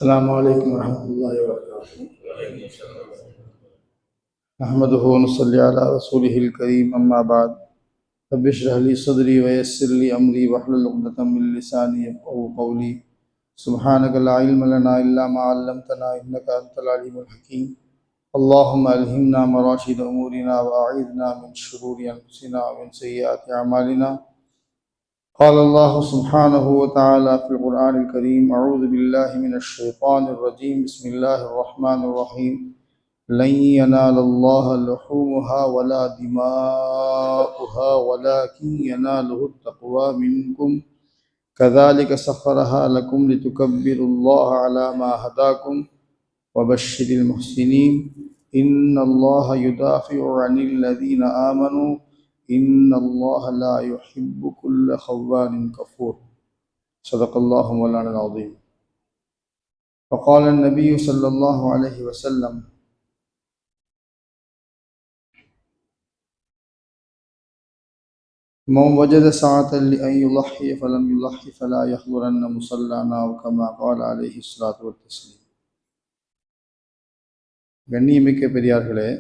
السلام عليكم ورحمة الله وبركاته. نحمده ونصلي على رسوله الكريم أما بعد. رب اشرح لي صدري ويسر لي أمري واحلل عقدة من لساني يفقهوا قولي. سبحانك لا علم لنا إلا ما علمتنا إنك أنت العليم الحكيم. اللهم ألهمنا مراشد أمورنا وأعيذنا من شرور أنفسنا ومن سيئات أعمالنا. قال الله سبحانه وتعالى في القرآن الكريم: أعوذ بالله من الشيطان الرجيم. بسم الله الرحمن الرحيم. لن ينال الله لحومها ولا دماؤها ولكن يناله التقوى منكم كذلك سخرها لكم لتكبروا الله على ما هداكم وبشر المحسنين. إن الله يدافع عن الذين آمنوا إن الله لا يحب كل خوان كفور. صدق الله مولانا العظيم. وقال النبي صلى الله عليه وسلم: من وجد ساعة لأن يضحي فلم يضحي فلا يحضرن مصلانا وكما قال عليه الصلاة والتسليم. கண்ணியமிக்க பெரியார்களே,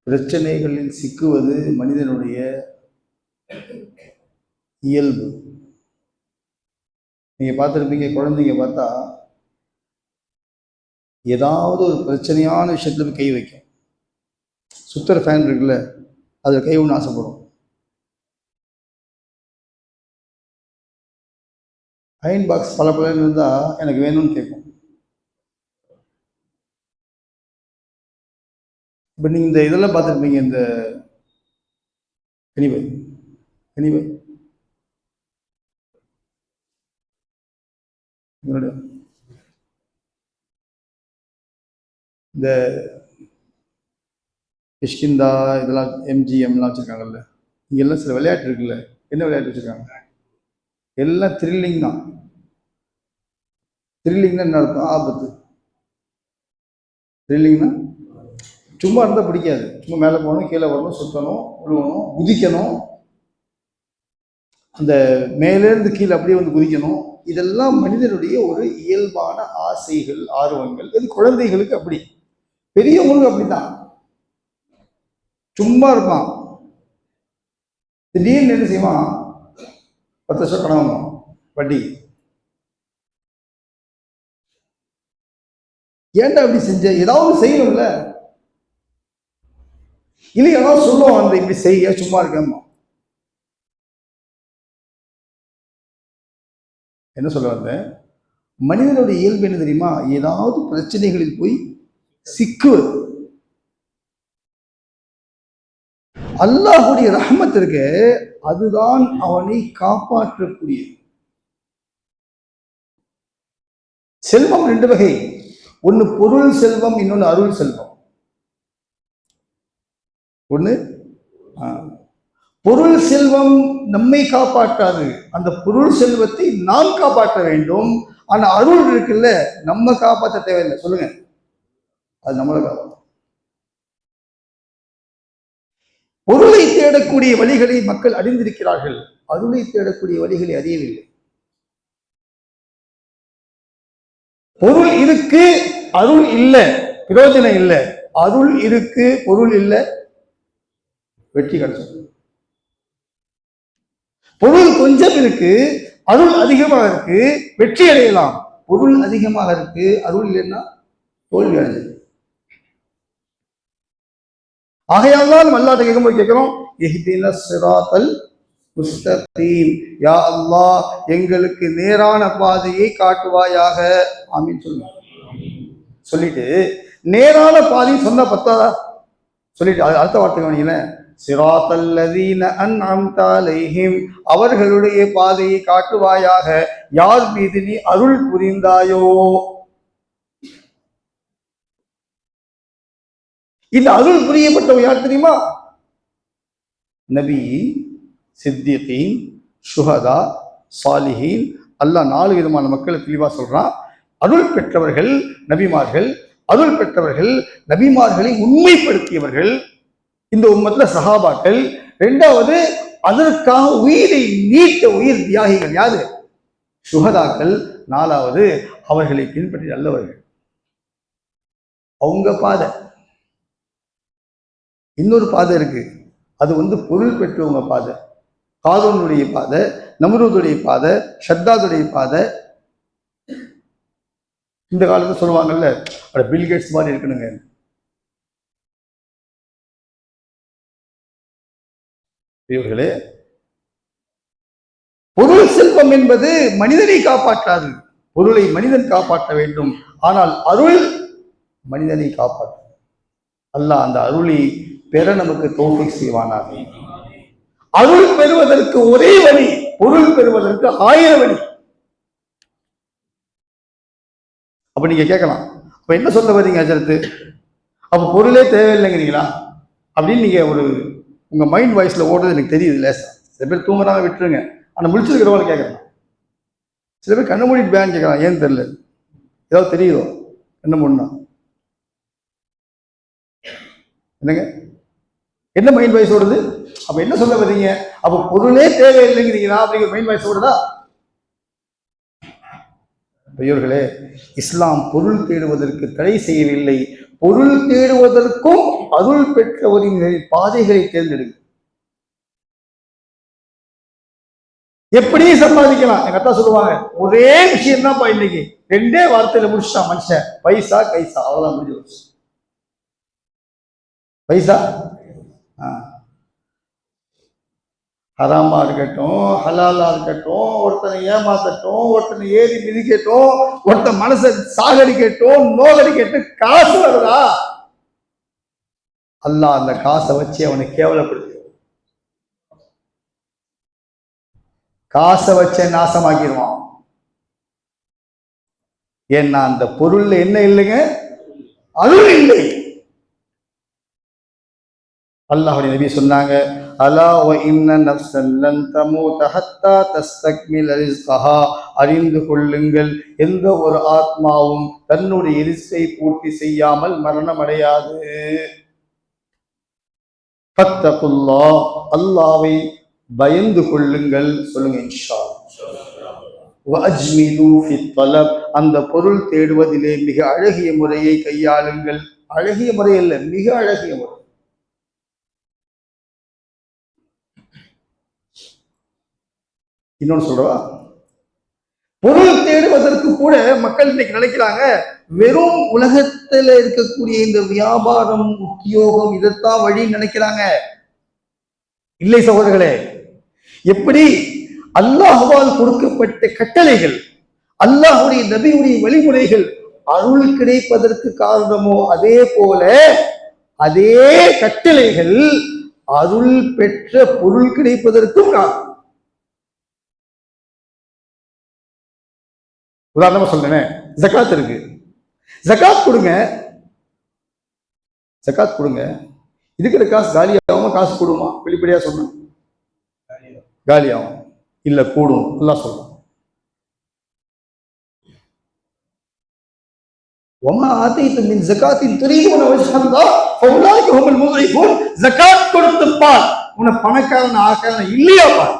பிரச்சனைகளில் சிக்குவது மனிதனுடைய இயல்பு. நீங்க பார்த்துருப்பீங்க, குழந்தைங்க பார்த்தா ஏதாவது ஒரு பிரச்சனையான விஷயத்துல கை வைக்கும். சுத்தர ஃபேன் இருக்குல்ல, அதில் கை ஒன்று ஆசைப்படும். அயன் பாக்ஸ் பல பலன்னு இருந்தா எனக்கு வேணும்னு கேட்கும். இப்போ நீங்கள் இந்த இதெல்லாம் பார்த்துருப்பீங்க, இந்த கனிவை இந்த கிஷ்கிந்தா இதெல்லாம் எம்ஜிஎம்லாம் வச்சுருக்காங்கல்ல, இங்கெல்லாம் சில விளையாட்டு இருக்குல்ல. என்ன விளையாட்டு வச்சுருக்காங்க? எல்லாம் த்ரில்லிங் தான். த்ரில்லிங்னா என்ன அர்த்தம்? ஆபத்து. த்ரில்லிங்னா சும்மா இருந்தால் பிடிக்காது. சும்மா மேலே போகணும், கீழே வரணும், சுற்றணும், விழுவணும், குதிக்கணும், அந்த மேலேருந்து கீழே அப்படியே வந்து குதிக்கணும். இதெல்லாம் மனிதனுடைய ஒரு இயல்பான ஆசைகள், ஆர்வங்கள். இது குழந்தைகளுக்கு அப்படி, பெரியவங்களுக்கு அப்படித்தான். சும்மா இருப்பான், திடீர்னு என்ன செய்வான்? 10 வருஷம் கடன் வட்டி. ஏன்டா அப்படி செஞ்ச? ஏதாவது செய்யணும்ல, இல்லை ஏதாவது சொல்லுவோம், அந்த இப்படி செய்ய சும்மா இருக்கேம்மா. என்ன சொல்ல வந்தேன்? மனிதனுடைய இயல்பு என்ன தெரியுமா? ஏதாவது பிரச்சனைகளில் போய் சிக்குவது. அல்லாஹுடைய ரஹ்மத் இருக்கு, அதுதான் அவனை காப்பாற்றக்கூடியது. செல்வம் 2 வகை. ஒன்னு பொருள் செல்வம், இன்னொன்னு அருள் செல்வம். ஒண்ணு பொருள் செல்வம் நம்மை காப்பாற்றாது, அந்த பொருள் செல்வத்தை நாம் காப்பாற்ற வேண்டும். ஆனா அருள் இருக்குல்ல, நம்ம காப்பாற்ற தேவையில்லை. சொல்லுங்க, அது நம்மளை காப்பாற்ற. பொருளை தேடக்கூடிய வழிகளை மக்கள் அறிந்திருக்கிறார்கள், அருளை தேடக்கூடிய வழிகளை அறியவில்லை. பொருள் இருக்கு, அருள் இல்லை, பிரயோஜனம் இல்லை. அருள் இருக்கு, பொருள் இல்லை, வெற்றி கிடைச்சது. பொருள் கொஞ்சம் இருக்கு, அருள் அதிகமாக இருக்கு, வெற்றி அடையலாம். பொருள் அதிகமாக இருக்கு, அருள் இல்லைன்னா தோல்வி அடைஞ்சது. ஆகையால் தான் அல்லாஹ் கேட்கும்போது கேட்கிறோம், இஹ்தினஸ் ஸிராத்தல் முஸ்தகீம், யா அல்லாஹ் எங்களுக்கு நேரான பாதையை காட்டுவாயாக. ஆமீன் சொல்லுங்க. சொல்லிட்டு நேரான பாதை சொன்னா பத்தாதா? சொல்லிட்டு அடுத்த வார்த்தை கவனிங்களேன். சிராத்தல்லதீன அன்அம்த அலைஹிம், அவர்களுடைய பாதையை காட்டுவாயாக, யார் மீது நீ அருள் புரிந்தாயோ. இந்த அருள் புரியப்பட்டவர் யார் தெரியுமா? நபி, சித்திகீன், சுஹதா, சாலிஹீன். அல்லாஹ் 4 விதமான மக்களை தெளிவா சொல்றான். அருள் பெற்றவர்கள் நபிமார்கள், அருள் பெற்றவர்கள் நபிமார்களை உண்மைப்படுத்தியவர்கள் இந்த உம்மத்துல சஹாபாக்கள். 2வது அதற்காக உயிரை நீட்ட உயிர் தியாகிகள் யாரு? சுஹதாக்கள். 4வது அவர்களை பின்பற்றி நல்லவர்கள். அவங்க பாதை. இன்னொரு பாதை இருக்கு, அது பொருள் பெற்றவங்க பாதை. காரூனுடைய பாதை, நம்ரூதுடைய பாதை, ஷத்தாதுடைய பாதை. இந்த காலத்துல சொல்லுவாங்கல்ல, பில்கேட்ஸ் மாதிரி இருக்கணுங்க. இவர்களே, பொருள் செல்வம் என்பது மனிதனை காப்பாற்றாது. பொருளை மனிதன் காப்பாற்ற வேண்டும், ஆனால் அருள் மனிதனை காப்பாற்ற. அல்லாஹ் அந்த அருளை பெற நமக்கு தௌஃபீக் செய்வானாக. அருள் பெறுவதற்கு ஒரே வழி, பொருள் பெறுவதற்கு 1000 வழி. அப்ப நீங்க கேட்கலாம், அப்ப என்ன சொல்ல வரீங்க ஹஜ்ரத்? அப்ப பொருளே தேவையில்லைங்கிறீங்களா அப்படின்னு நீங்க உங்க மைண்ட் வாய்ஸ்ல ஓடுறது எனக்கு தெரியுது. லேசா சில பேர் தூங்குறாங்க, விட்டுருங்க. ஆனா முழிச்சிருக்கிறவங்க கேட்கறாங்க. சில பேர் கண்ண மூடிட்டு பேன் கேட்கறான், ஏன்னு தெரியல. ஏதாவது தெரியுதோ என்ன மூடனா? என்னங்க, என்ன மைண்ட் வாய்ஸ் ஓடுது? அப்ப என்ன சொல்ல வரீங்க? அப்ப பொருளே தேவையில்லைங்கிறீங்களா அப்படிங்கிற மைண்ட் வாய்ஸ் ஓடுதா? பெரியவர்களே, இஸ்லாம் பொருள் தேடுவதற்கு தடை செய்யவில்லை. பொருள் தேடுவதற்கும் அருள் பெற்றவரின் பாதைகளை தேர்ந்தெடுங்க. எப்படி சம்பாதிக்கலாம்? எங்க அத்தா சொல்லுவாங்க, ஒரே விஷயம் தான்ப்பா இன்னைக்கு, 2 வார்த்தையில முடிச்சுட்டான் மனுஷன், பைசா கைசா. அவ்வளவுதான், முடிஞ்சு போச்சு. பைசா ஹராமா இருக்கட்டும், ஹலாலா இருக்கட்டும், ஒருத்தனை ஏமாத்தட்டும், ஒருத்தனை ஏறி மிதிக்கட்டும், ஒருத்தன் மனசை சாகடிக்கட்டும், நோகடிக்கட்டும், காசு வருதா? அல்லாஹ் அந்த காசை வச்சு அவனை கேவலப்படுத்து, காசை வச்ச நாசமாக்கிடுவான். ஏன்னா அந்த பொருள்ல என்ன இல்லைங்க? அருள் இல்லை. அல்லாஹ்வுடைய நபி சொன்னாங்க, அலா வ இன்ன நஃப்ஸன் லன் தமூத ஹத்தா தஸ்தக்மில ரிஸ்கஹா. அறிந்து கொள்ளுங்கள், எந்த ஒரு ஆத்மாவும் தன்னுடைய ரிஸ்கை பூர்த்தி செய்யாமல் மரணம் அடையாது. ஃபத்தகுல்லாஹ், அல்லாஹ்வை பயந்து கொள்ளுங்கள். சொல்லுங்க இன்ஷா அல்லாஹ். வ அஜ்மிலு ஃபித் தலப், அந்த பொருள் தேடுவதிலே மிக அழகிய முறையை கையாளுங்கள். அழகிய முறை அல்ல, மிக அழகிய முறை. இன்னொன்னு சொல்றவா, பொருள் தேடுவதற்கு கூட மக்கள் இன்னைக்கு நினைக்கிறாங்க, வெறும் உலகத்துல இருக்கக்கூடிய இந்த வியாபாரம், உத்தியோகம், இதைத்தான் வழின்னு நினைக்கிறாங்க. இல்லை சகோதரர்களே, எப்படி அல்லாஹ்வால் கொடுக்கப்பட்ட கட்டளைகள், அல்லாஹ்வுடைய நபியுடைய வழிமுறைகள் அருள் கிடைப்பதற்கு காரணமோ, அதே போல அதே கட்டளைகள் அருள் பெற்ற பொருள் கிடைப்பதற்கும் காரணம். உதாரணமா சொல்றேன், ஜகாத் இருக்கு. ஜகாத் கொடுங்க, ஜகாத் கொடுங்க. இருக்கிற காசு காலியாகாம காசு கூடுமா? வெளிப்படையா சொன்ன காலியாகும். இல்ல கூடும். அல்லாஹ் சொல்றான், வமா ஆதைத்தும் மின் ஜகாத்தின் துரீதுன வஜ்ஹல்லாஹ் ஃபௌலாயிக ஹுமுல் முضعفூன். ஜகாத் கொடுத்து பார், உன்னை பணக்காரன் ஆக்காரன் இல்லையா பார்.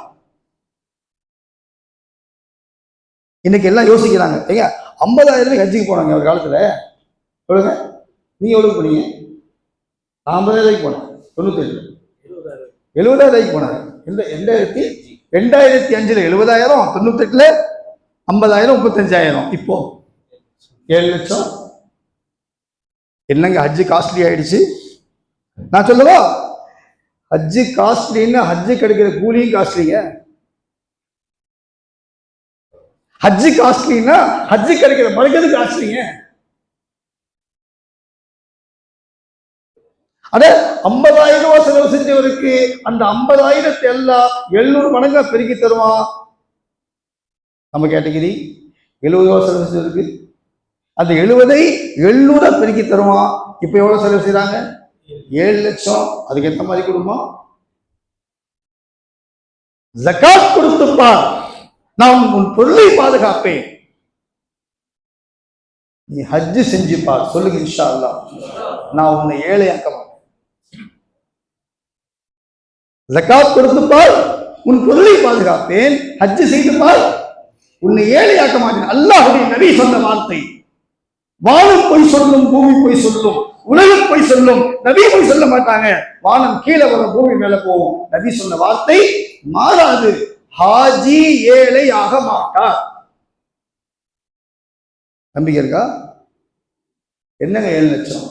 இன்னைக்கு எல்லாம் யோசிக்கிறாங்க, ஏங்க 50,000 ரூபாய் ஹஜ்ஜுக்கு போனாங்க ஒரு காலத்துல. சொல்லுங்க, நீங்க எவ்வளவு போனீங்க? 50,000 ரூபாய்க்கு போனேன். 97 70,000 ரூபாய்க்கு போனாங்க. 2005 70,000, 98 50,000, 35,000, இப்போ 7 லட்சம். என்னங்க ஹஜ்ஜு காஸ்ட்லி ஆயிடுச்சு? நான் சொல்லவா, ஹஜ்ஜு காஸ்ட்லின்னு ஹஜ்ஜு கிடைக்கிற கூலியும் காஸ்ட்லிங்க. ஹஜ்ஜு காஸ்ட்லின்னா ஹஜ்ஜு கிடைக்கிற மறுக்கிறது காஸ்ட்லிங்க. அட 50,000 ரூபாய் செலவு செஞ்சவருக்கு அந்த 50,000 எல்லாம் 700 மடங்கா பெருக்கி தருவான். நம்ம கேட்டகிரி 70 ரூபாய் செலவு செஞ்சவருக்கு அந்த 70ஐ 700 பெருக்கி தருவான். இப்ப எவ்வளவு செலவு செய்யறாங்க? 7 லட்சம். அதுக்கு எந்த மாதிரி குடும்பம்? ஜகாத் கொடுத்துப்பார், நான் உன் பொருளை பாதுகாப்பேன். நீ ஹஜ்ஜு செஞ்சுப்பார். சொல்லுங்க இன்ஷா அல்லாஹ், நான் உன்னை ஏழையாக்க மாட்டேன். ஜகாத் கொடுத்துப்பார், உன் பொருளை பாதுகாப்பேன். ஹஜ்ஜு செய்துப்பார், உன்னை ஏழையாக்க மாட்டேன். அல்லாஹ்வுடைய நபி சொன்ன வார்த்தை. வானம் பொய் சொல்லும், பூமி பொய் சொல்லும், உலகம் பொய் சொல்லும், நபி பொய் சொல்ல மாட்டாங்க. வானம் கீழே வரும், பூமி மேல போகும். நபி சொன்ன வார்த்தை மாறாது. ஹாஜி ஏழை ஆக மாட்டார். நம்பிக்கை இருக்கா? என்னங்க 7 லட்சம்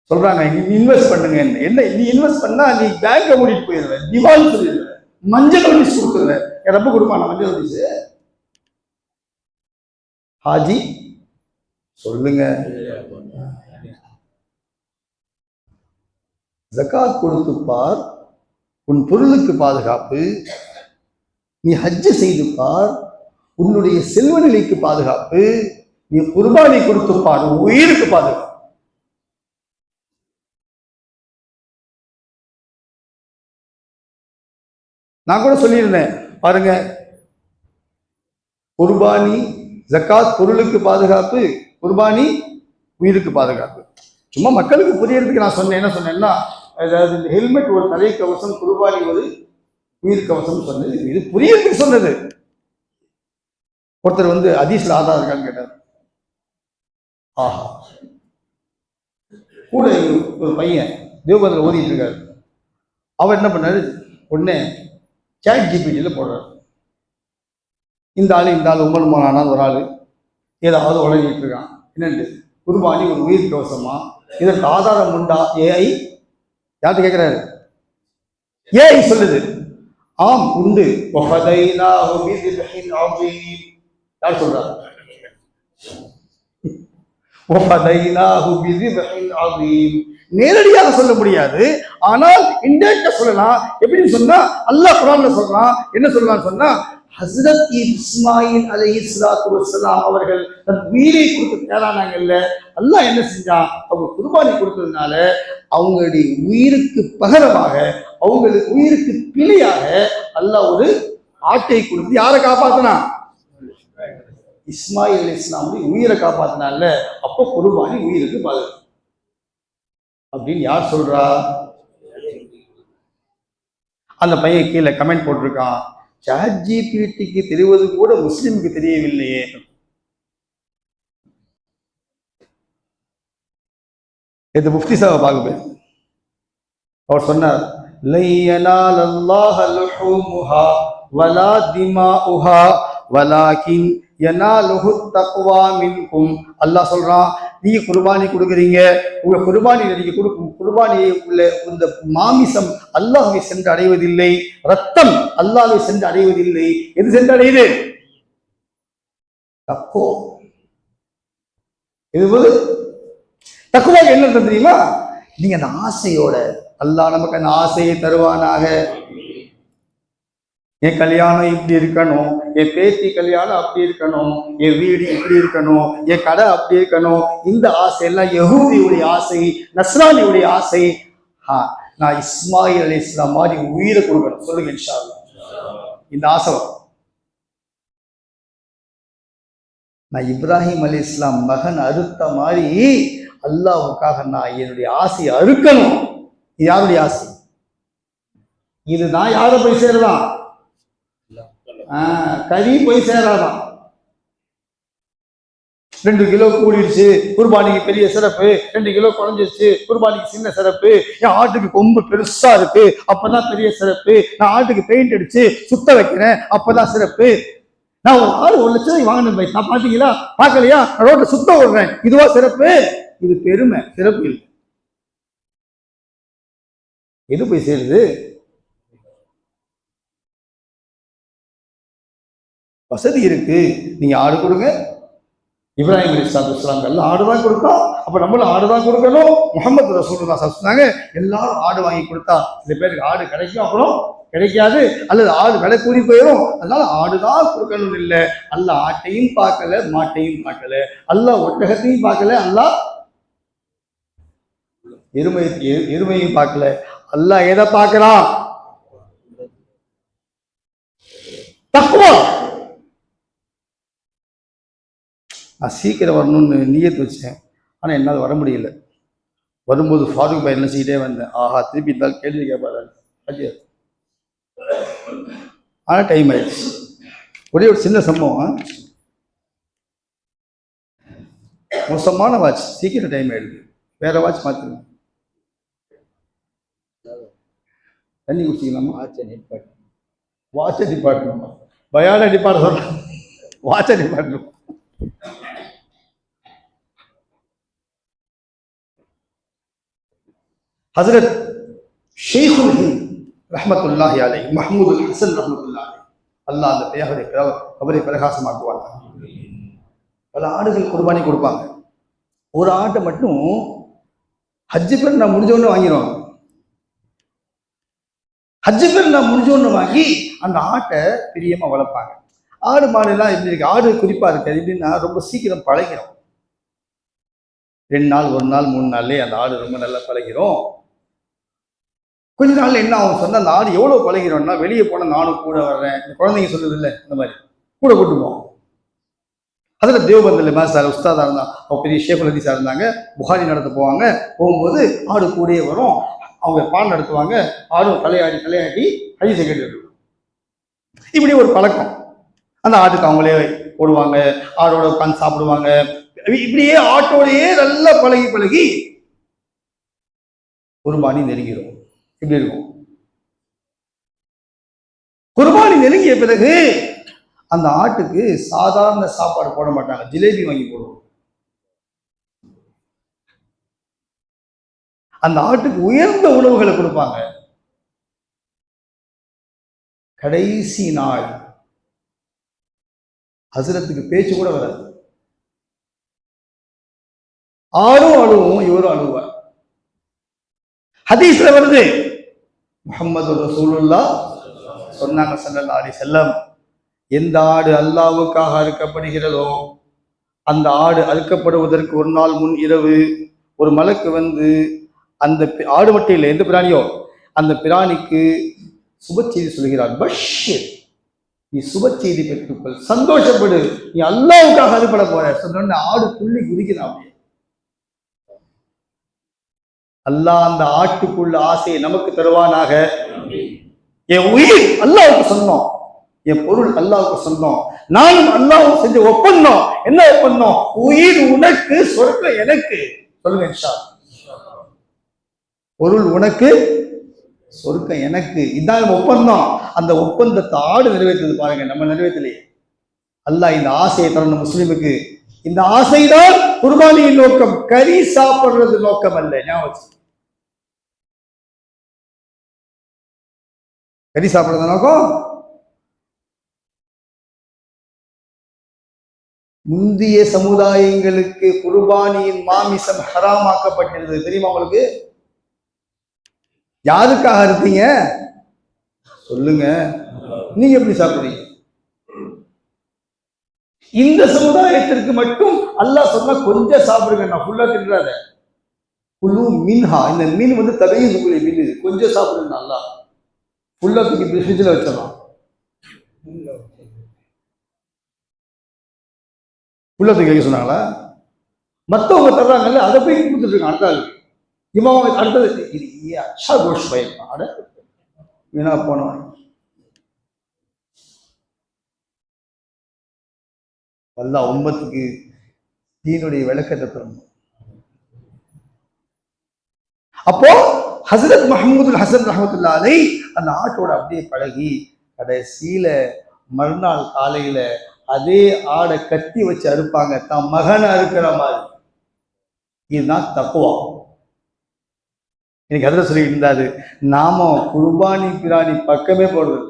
சொல்றாங்க, இன்வெஸ்ட் பண்ணுங்க. என்ன நீ இன்வெஸ்ட் பண்ணா நீ பேங்க மூடிட்டு போயிடுவ, திவால் சொல்லிடுவ, மஞ்சள் நோட்டீஸ் கொடுத்துருவ. ரொம்ப கொடுப்பான மஞ்சள் நோட்டீஸ்? ஹாஜி சொல்லுங்க. ஜகாத் கொடுத்து பார், உன் பொருளுக்கு பாதுகாப்பு. நீ ஹஜ்ஜு செய்து பார், உன்னுடைய செல்வ நிலைக்கு பாதுகாப்பு. நீ குர்பானி கொடுத்து பார், உயிருக்கு பாதுகாப்பு. நான் கூட சொல்லியிருந்தேன் பாருங்க, குர்பானி ஜக்காத் பொருளுக்கு பாதுகாப்பு, குர்பானி உயிருக்கு பாதுகாப்பு. சும்மா மக்களுக்கு புரியறதுக்கு நான் சொன்னேன். என்ன சொன்னேன்னா, அதாவது இந்த ஹெல்மெட் ஒரு தலை கவசம், குர்பானி ஒரு உயிர் கவசம் சொன்னது. இது புரியறதுக்கு சொன்னது. ஒருத்தர் வந்து ஹதீஸ்ல ஆதாரம் இருக்கான்னு கேட்டார். ஆஹா, கூட ஒரு பையன் தேவபந்தில் ஓதிட்டு இருக்காரு. அவர் என்ன பண்ணாரு, உடனே சாட் ஜிபிடியில போடுறாரு. இந்த ஆள் உமல் மோலானால் ஒரு ஆள் ஏதாவது உலகிட்டு இருக்கான். என்னண்டு குர்பானி ஒரு உயிர் கவசமா, இதற்கு ஆதாரம் உண்டா? ஏஐ யார்கிட்ட கேட்கிறாரு? ஏஐ சொல்லுது, ஆம் உண்டு. யார் சொல்றாரு? நேரடியாக சொல்ல முடியாது, ஆனால் இன்டைரக்டா சொல்லலாம். எப்படின்னு சொன்னா, அல்லாஹ் குர்ஆன்ல சொல்றான். என்ன சொல்லலாம்னு சொன்னா, ஹஸ்ரத் இஸ்மாயில் அலைஹிஸ்ஸலாத்து வஸ்ஸலாம் அவர்கள் தன் உயிரை கொடுத்து தேரானாங்கல்ல, அல்லாஹ் என்ன செஞ்சான்? அவங்க குர்பானி கொடுத்ததுனால அவங்களுடைய உயிருக்கு பகரமாக, அவங்களுக்கு உயிருக்கு பிழையாக அல்லாஹ் ஒரு ஆட்டை கொடுத்து யாரை காப்பாத்தினா? இஸ்மாயில் அலைஹிஸ்ஸலாமுடைய உயிரை காப்பாத்தினால. அப்போ குர்பானி உயிருக்கு பாதுகாப்பு அப்படின்னு யார் சொல்றா? அந்த பையன் கீழே கமெண்ட் போட்டிருக்கான், சாட் ஜிபிடிக்கு தெரிவது கூட முஸ்லிமுக்கு தெரியவில்லையே. இது முஃப்தி சாஹிப் பார்க்க போய் அவர் சொன்னார், லை யனால் அல்லாஹ் லுஹூமுஹா வலா திமாஉஹா வலாகின் யனாலுஹு தக்வா மின்கும். அல்லாஹ் சொல்றான், நீங்க குர்பானி கொடுக்குறீங்க, உங்க குர்பானியில நீங்க கொடுக்கும் குர்பானியை உள்ள இந்த மாமிசம் அல்லாஹ்வை சென்று அடைவதில்லை, ரத்தம் அல்லாஹ்வை சென்று அடைவதில்லை. எது சென்று அடையுது? தக்குவா. இது தக்குவா என்ன தெரியுமா? நீங்க அந்த ஆசையோட, அல்லாஹ் நமக்கு அந்த ஆசையை தருவானாக. என் கல்யாணம் இப்படி இருக்கணும், என் பேத்தி கல்யாணம் அப்படி இருக்கணும், என் வீடு இப்படி இருக்கணும், என் கடை அப்படி இருக்கணும். இந்த ஆசை எல்லாம் யஹூதியுடைய ஆசை, நஸ்ரானியுடைய ஆசை. நான் இஸ்மாயில் அலைஹிஸ்ஸலாம் மாதிரி உயிரை கொடுக்கணும். சொல்லுங்க இன்ஷா அல்லாஹ். இந்த ஆசை நான் இப்ராஹிம் அலைஹிஸ்ஸலாம் மகன் அறுத்த மாதிரி அல்லாஹ்வுக்காக நான் என்னுடைய ஆசையை அறுக்கணும். இது யாருடைய ஆசை? இது நான் யாரை போய் சேரலாம்? கறி போய் சேராதான். 2 கிலோ கூடிடுச்சு, குர்பானிக்கு பெரிய சிறப்பு. 2 கிலோ குறைஞ்சிருச்சு, குர்பானிக்கு சின்ன சிறப்பு. என் ஆட்டுக்கு கொம்பு பெருசா இருக்கு, அப்பதான் பெரிய சிறப்பு. நான் ஆட்டுக்கு பெயிண்ட் அடிச்சு சுத்த வைக்கிறேன், அப்பதான் சிறப்பு. நான் ஒரு ஆள் 1 லட்சம் வாங்கினேன் பை, நான் பாத்தீங்களா பாக்கலையா? ரோட்டை சுத்த விடுறேன், இதுவா சிறப்பு? இது பெருமை, சிறப்பு இல்லை. எது போய் சேருது? வசதி இருக்கு, நீங்க ஆடு கொடுங்க. இப்ராஹிம் அலைஹிஸ்ஸலாம் எல்லாம் ஆடுதான் கொடுத்தோம், அப்ப நம்மளும் ஆடுதான் கொடுக்கணும். முஹம்மது ரசூலுல்லாஹ் சொன்னாங்க, எல்லாரும் ஆடு வாங்கி கொடுத்தா சில பேருக்கு ஆடு கிடைக்கும், அப்புறம் கிடைக்காது, அல்லது ஆடு விலை கூடி போயிடும். அதனால ஆடுதான் கொடுக்கணும் இல்லை. அல்லாஹ் ஆட்டையும் பார்க்கல, மாட்டையும் பார்க்கல, அல்லாஹ் ஒட்டகத்தையும் பார்க்கல, அல்லாஹ் எருமையும் பார்க்கல. அல்லாஹ் எதை பார்க்கிறான்? தக்வா. நான் சீக்கிரம் வரணும்னு நியத்து வச்சேன், ஆனால் என்னால் வர முடியல. வரும்போது ஃபாரூக் பாய் என்ன செய்யிட்டே வந்தேன். ஆஹா, திருப்பி இருந்தால் கேள்வி கேட்பாரு. ஆனால் டைம் ஆயிடுச்சு. ஒரே ஒரு சின்ன சம்பவம், மோசமான வாட்ச், சீக்கிரம் டைம் ஆயிடுது, வேற வாட்ச் மாற்றுங்க. தண்ணி குடிச்சிக்கலாமா? வாட்சை டிபார்ட்மெண்ட் பயான டிபார்ட் சொல்ல, வாட்சை டிபார்ட்மெண்ட். ஹசரத் ஷேகுல் ஹிந்த் ரஹ்மத்துல்லாஹி அலைஹி மஹ்மூதுல் ஹசன் ரஹ்மத்துல்லாஹி அலைஹி, அல்லாஹ் அந்த பேருடைய கபரை பிரகாசமாக்குவாங்க. பல ஆடுகள் குர்பானி கொடுப்பாங்க. ஒரு ஆட்டை மட்டும் ஹஜ்ஜு பேர் நான் முடிஞ்சோன்னு வாங்கிடுவாங்க. ஹஜ்ஜு பேர் நான் முடிஞ்சோன்னு வாங்கி அந்த ஆட்டை பிரியமா வளர்ப்பாங்க. ஆடு மாடு எல்லாம் எப்படி இருக்கு, ஆடு குறிப்பா இருக்கு எப்படின்னா ரொம்ப சீக்கிரம் பழகிடும். 2 நாள் 1 நாள் 3 நாள்லயே அந்த ஆடு ரொம்ப நல்லா பழகிடும். கொஞ்ச நாள்ல என்ன ஆகும் சொன்னா, அந்த ஆடு எவ்வளவு பழகிறோம்னா, வெளியே போனா நானும் கூட வர்றேன், இந்த குழந்தைங்க சொல்றது இல்லை, இந்த மாதிரி கூட கூட்டு போவோம். அதுல தேவபந்தில் மாஸ்டர் உஸ்தாதா இருந்தா, அவங்க பெரிய ஷேகுல் ஹதீஸா இருந்தாங்க, புகாரி நடத்த போவாங்க. போகும்போது ஆடு கூடயே வரும், அவங்க பால் நடத்துவாங்க, ஆடும் தலையாடி ஹதீஸை கேட்டு. இப்படி ஒரு பழக்கம். அந்த ஆட்டுக்கு அவங்களே போடுவாங்க, ஆடோட உட்காந்து சாப்பிடுவாங்க. இப்படியே ஆட்டோடையே நல்லா பழகி குர்பானி நெருங்கிடும். இப்படி இருக்கும். குர்பானி நெருங்கிய பிறகு அந்த ஆட்டுக்கு சாதாரண சாப்பாடு போட மாட்டாங்க, ஜிலேபி வாங்கி போடுவோம். அந்த ஆட்டுக்கு உயர்ந்த உணவுகளை கொடுப்பாங்க. கடைசி நாள் ஹசரத்துக்கு பேச்சு கூட வராது. ஆடும் அழுவும், இவரும் அழுவார். ஹதீஸ்ல வருது, முஹம்மது ரசூலுல்லாஹ் சொன்னாங்க ஸல்லல்லாஹு அலைஹி வஸல்லம், எந்த ஆடு அல்லாஹ்வுக்காக அறுக்கப்படுகிறதோ அந்த ஆடு அறுக்கப்படுவதற்கு ஒரு நாள் முன் இரவு ஒரு மலக்கு வந்து அந்த ஆடு மட்டும் இல்லை, எந்த பிராணியோ அந்த பிராணிக்கு சுப செய்தி சொல்கிறார். பஷ்ஷிர், நீ சுப செய்தி பெற்றுக்கொள், சந்தோஷப்படு, நீ அல்லாஹ்வுக்காக அறுப்பட போற சொன்ன ஆடு துள்ளி குதிக்கிறான். அல்லாஹ் அந்த ஆட்டுக்குள்ள ஆசையை நமக்கு தருவானாக. என் உயிர் அல்லாஹ்வுக்கு சொன்னோம், என் பொருள் அல்லாஹ்வுக்கு சொன்னோம், நானும் அல்லாஹ்வுக்கு செஞ்ச ஒப்பந்தம். என்ன ஒப்பந்தம்? உயிர் உனக்கு, சொர்க்கம் எனக்கு. சொல்லுங்க இன்ஷா அல்லாஹ். பொருள் உனக்கு, சொர்க்கம் எனக்கு, இதான் ஒப்பந்தம். அந்த ஒப்பந்தத்தை ஆடு நிறைவேற்றது பாருங்க, நம்ம நிறைவேற்றலையே. அல்லாஹ் இந்த ஆசையை தரணும் முஸ்லிமுக்கு. இந்த ஆசைதான் குர்பானியின் நோக்கம், கறி சாப்பிடுறது நோக்கம் அல்ல. ஞாபகம், கறி சாப்பிடுறது நோக்கம். முந்திய சமுதாயங்களுக்கு குர்பானியின் மாமிசம் ஹராமாக்கப்பட்டிருந்தது, தெரியுமா உங்களுக்கு? யாருக்காக இருந்தீங்க சொல்லுங்க, நீங்க எப்படி சாப்பிடுறீங்க? இந்த சமுதாயத்திற்கு மட்டும் அல்லாஹ் சொன்னா கொஞ்சம் சாப்பிடுங்க, நான் ஃபுல்லா தின்றாத. குழு மீன்ஹா, இந்த மீன் வந்து தவையும் சொல்லி மீன், கொஞ்சம் சாப்பிடுங்க. அல்லாஹ் ஃபுல்லா தூக்கி ஃப்ரிட்ஜில் வச்சிடலாம். ஃபுல்லா தூக்கி வைக்க சொன்னாங்களா? மற்றவங்க தர்றாங்கல்ல, அதை போய் கொடுத்துட்டு இருக்காங்க அடுத்த ஆள். இவன் அடுத்தது இது அச்சா கோஷ் பயம், அட வீணா போனவன். அல்லாஹ் உம்மத்துக்கு தீனுடைய விளக்கத்தை தரணும். அப்போ ஹசரத் மஹ்மூதுல் ஹசன் ரஹ்மத்துல்லாஹி அலைஹி அந்த ஆட்டோட அப்படியே பழகி கடைசியில மறுநாள் காலையில அதே ஆடை கத்தி வச்சு அறுப்பாங்க, தான் மகனை அறுக்கிற மாதிரி. இதுதான் தக்வா. எனக்கு அதில் சொல்லி இருந்தாரு, நாம குர்பானி பிராணி பக்கமே போடுறது.